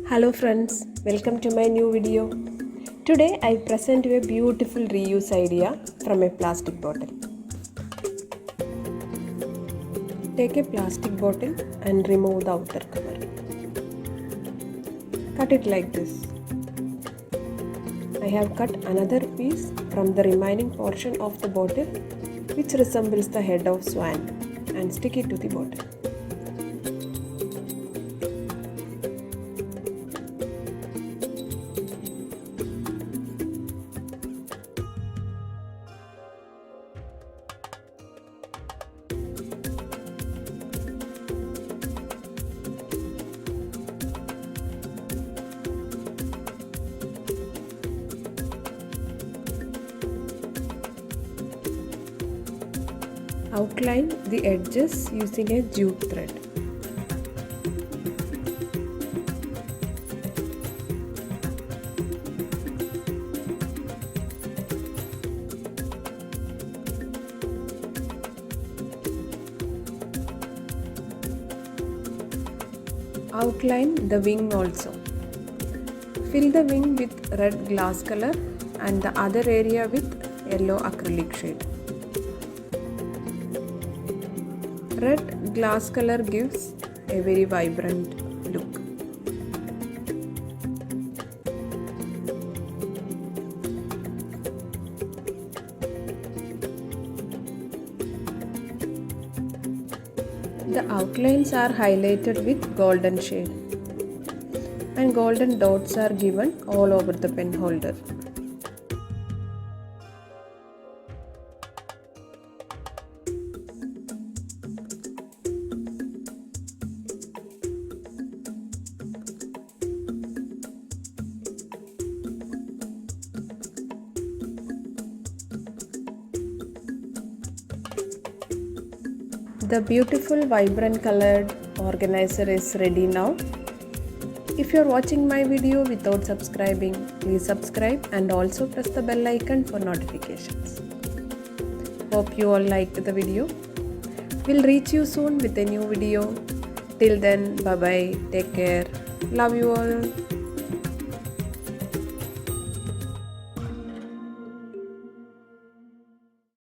Hello friends, welcome to my new video. Today I present you a beautiful reuse idea from a plastic bottle. Take a plastic bottle and remove the outer cover. Cut it like this. I have cut another piece from the remaining portion of the bottle which resembles the head of swan and stick it to the bottle. Outline the edges using a jute thread. Outline the wing also. Fill the wing with red glass color and the other area with yellow acrylic shade. Red glass color gives a very vibrant look. The outlines are highlighted with golden shade and golden dots are given all over the pen holder. The beautiful vibrant colored organizer is ready now. If you are watching my video without subscribing, please subscribe and also press the bell icon for notifications. Hope you all liked the video. We'll reach you soon with a new video. Till then, bye bye, take care, love you all.